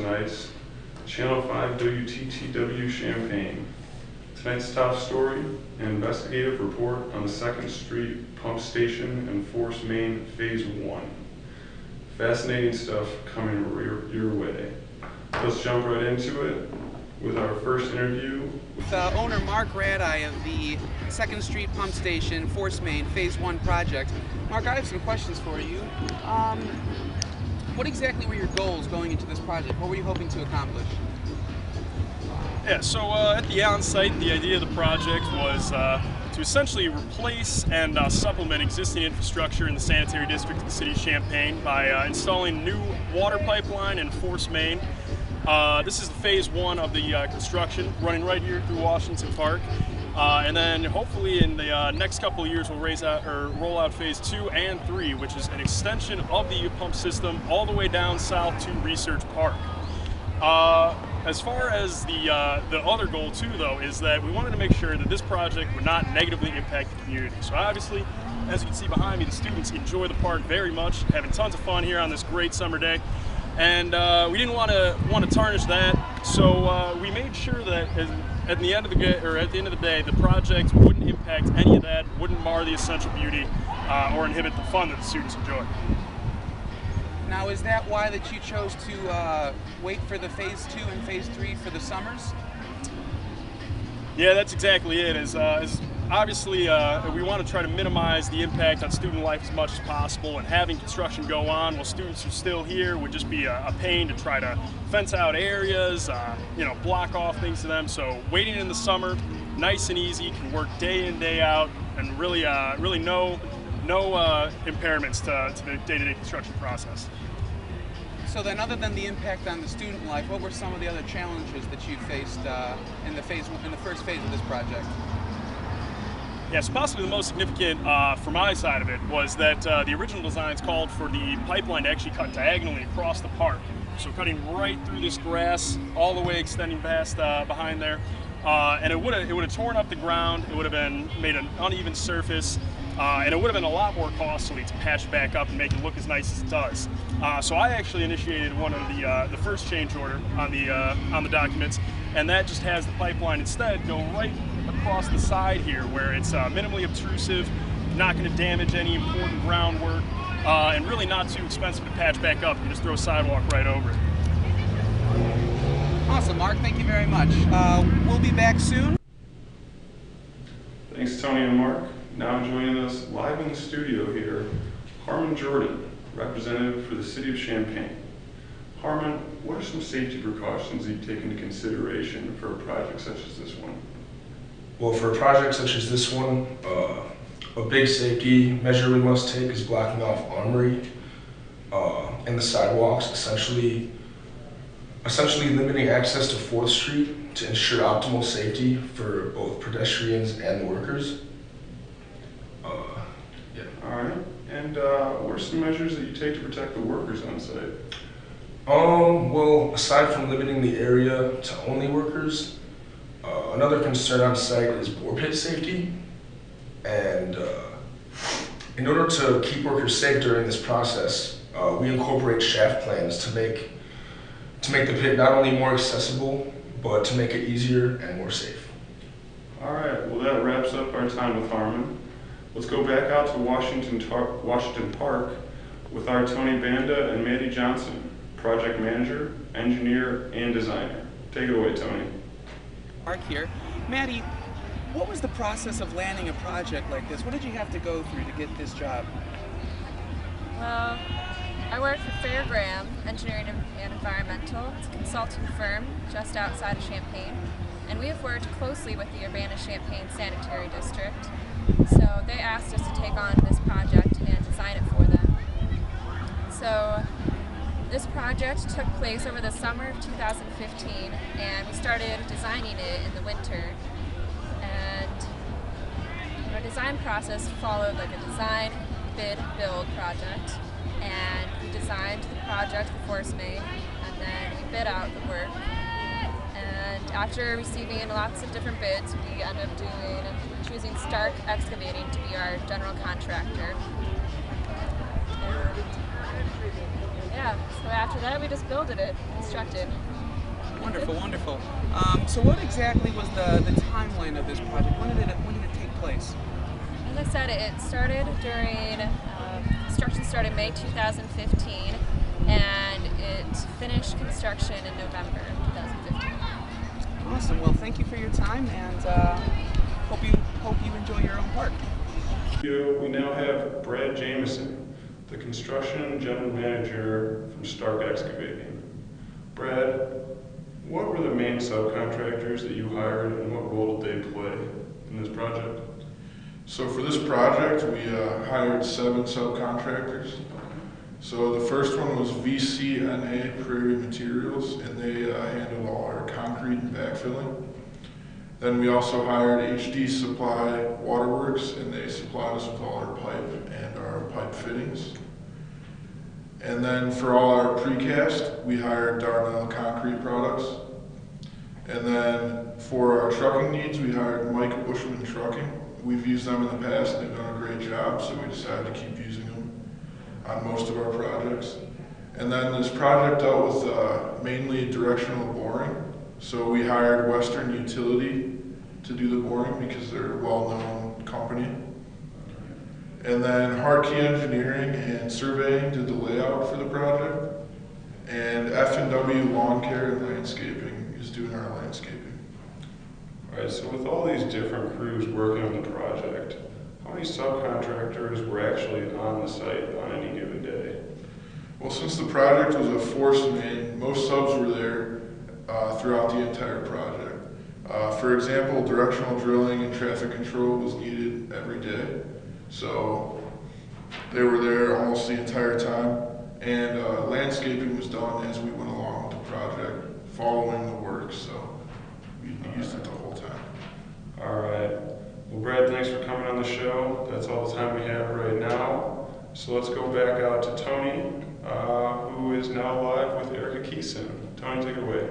tonight's Channel 5 WTTW Champaign. Tonight's top story, an investigative report on the 2nd Street Pump Station and Force Main Phase 1. Fascinating stuff coming your way. Let's jump right into it with our first interview. With owner Mark Radai of the 2nd Street Pump Station Force Main Phase 1 project. Mark, I have some questions for you. What exactly were your goals going into this project? What were you hoping to accomplish? Yeah, so at the on-site, the idea of the project was to essentially replace and supplement existing infrastructure in the sanitary district of the city of Champaign by installing new water pipeline and force main. This is the phase 1 of the construction, running right here through Washington Park. And then hopefully in the next couple of years we'll roll out phase 2 and 3, which is an extension of the pump system all the way down south to Research Park. As far as the other goal too, though, is that we wanted to make sure that this project would not negatively impact the community. So obviously, as you can see behind me, the students enjoy the park very much, having tons of fun here on this great summer day. And we didn't want to tarnish that, so we made sure that at the end of the day, the project wouldn't impact any of that, wouldn't mar the essential beauty, or inhibit the fun that the students enjoy. Now, is that why that you chose to wait for the phase 2 and phase 3 for the summers? Yeah, that's exactly it. Obviously, we want to try to minimize the impact on student life as much as possible, and having construction go on while students are still here would just be a pain to try to fence out areas, block off things to them. So waiting in the summer, nice and easy, can work day in, day out, and really no impairments to the day-to-day construction process. So then, other than the impact on the student life, what were some of the other challenges that you faced in the first phase of this project? Yes, possibly the most significant for my side of it was that the original designs called for the pipeline to actually cut diagonally across the park. So cutting right through this grass, all the way extending past behind there. And it would have torn up the ground, it would have made an uneven surface, and it would have been a lot more costly to patch it back up and make it look as nice as it does. So I actually initiated one of the first change order on the documents, and that just has the pipeline instead go right across the side here, where it's minimally obtrusive, not going to damage any important groundwork, and really not too expensive to patch back up. You just throw a sidewalk right over it. Awesome, Mark. Thank you very much. We'll be back soon. Thanks, Tony and Mark. Now joining us live in the studio here, Harmon Jordan, representative for the City of Champaign. Harmon, what are some safety precautions that you take into consideration for a project such as this one? Well, for a project such as this one, a big safety measure we must take is blocking off armory and the sidewalks, essentially limiting access to 4th Street to ensure optimal safety for both pedestrians and the workers. Yeah. All right. And what are some measures that you take to protect the workers on site? Well, aside from limiting the area to only workers, another concern on site is bore pit safety. And in order to keep workers safe during this process, we incorporate shaft plans to make the pit not only more accessible, but to make it easier and more safe. All right, well that wraps up our time with Harmon. Let's go back out to Washington Park with our Tony Banda and Maddie Johnson, project manager, engineer, and designer. Take it away, Tony. Mark here. Maddie, what was the process of landing a project like this? What did you have to go through to get this job? Well, I work for Fairgram Engineering and Environmental. It's a consulting firm just outside of Champaign, and we have worked closely with the Urbana-Champaign Sanitary District. So they asked us to take on this project and design it for them. So this project took place over the summer of 2015, and we started designing it in the winter. And our design process followed like a design, bid, build project. And we designed the project, the force main, and then we bid out the work. And after receiving lots of different bids, we ended up choosing Stark Excavating to be our general contractor. And Yeah, so after that we just builded it, constructed. Wonderful, wonderful. So what exactly was the timeline of this project? When did it take place? As I said, it started during, construction started May 2015, and it finished construction in November 2015. Awesome. Well, thank you for your time, and hope you enjoy your own park. We now have Brad Jameson, the construction general manager from Stark Excavating. Brad, what were the main subcontractors that you hired, and what role did they play in this project? So for this project, we hired 7 subcontractors. So the first one was VCNA Prairie Materials, and they handled all our concrete and backfilling. Then we also hired HD Supply Waterworks, and they supplied us with all our pipe and our pipe fittings. And then for all our precast, we hired Darnell Concrete Products. And then for our trucking needs, we hired Mike Bushman Trucking. We've used them in the past, and they've done a great job, so we decided to keep using them on most of our projects. And then this project dealt with mainly directional boring. So we hired Western Utility to do the boring because they're a well-known company. And then Hardkey Engineering and Surveying did the layout for the project. And F&W Lawn Care and Landscaping is doing our landscaping. All right, so with all these different crews working on the project, how many subcontractors were actually on the site on any given day? Well, since the project was a force main, most subs were there throughout the entire project. For example, directional drilling and traffic control was needed every day. So they were there almost the entire time. And landscaping was done as we went along with the project, following the work. So we used it the whole time. All right. Well, Brad, thanks for coming on the show. That's all the time we have right now. So let's go back out to Tony, who is now live with Erica Keeson. Tony, take it away.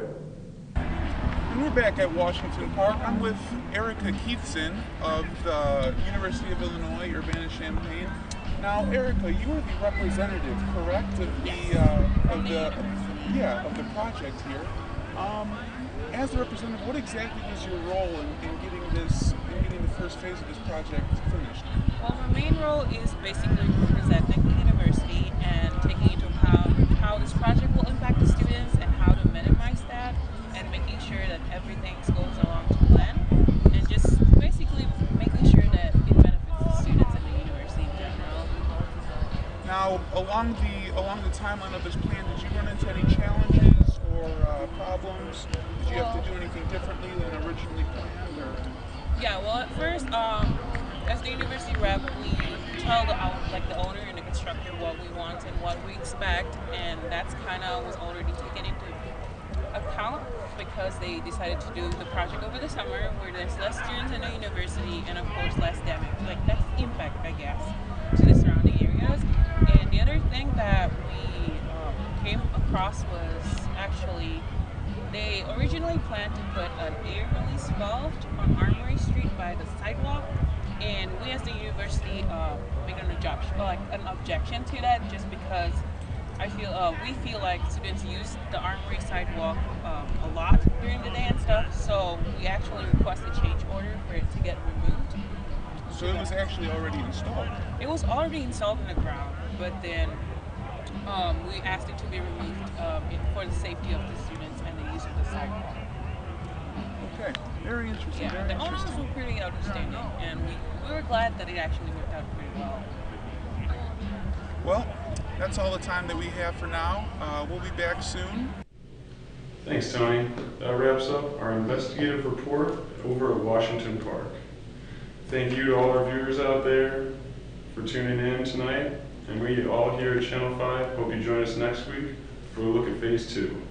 And we're back at Washington Park. I'm with Erica Keithson of the University of Illinois, Urbana-Champaign. Now, Erica, you are the representative, correct, of the project here. As the representative, what exactly was your role in getting the first phase of this project finished? Well, my main role is basically representing the university and taking into account how this project will impact the students and how to minimize that, and making sure that everything goes along to plan, and just basically making sure that it benefits the students and the university in general. Now, along the timeline of this plan, did you run into any challenges or problems? Did you have to do anything differently than originally planned? Or? Yeah, well, at first, as the university rep, we tell the owner and the constructor what we want and what we expect, and that's kind of was already taken into account because they decided to do the project over the summer where there's less students in the university and of course less damage, less impact, I guess, to the surrounding areas. And the other thing that we came across was actually they originally planned to put an air release valve on Armory Street by the sidewalk, and we as the university made an objection to that just because we feel like students use the Armory sidewalk a lot during the day and stuff, so we actually requested a change order for it to get removed. So it was actually already installed? It was already installed in the ground, but then we asked it to be removed for the safety of the students and the use of the sidewalk. Okay, very interesting. Yeah, very the owners interesting. were pretty understanding, and we were glad that it actually worked out pretty well. Well, that's all the time that we have for now. We'll be back soon. Thanks, Tony. That wraps up our investigative report over at Washington Park. Thank you to all our viewers out there for tuning in tonight. And we all here at Channel 5 hope you join us next week for a look at Phase 2.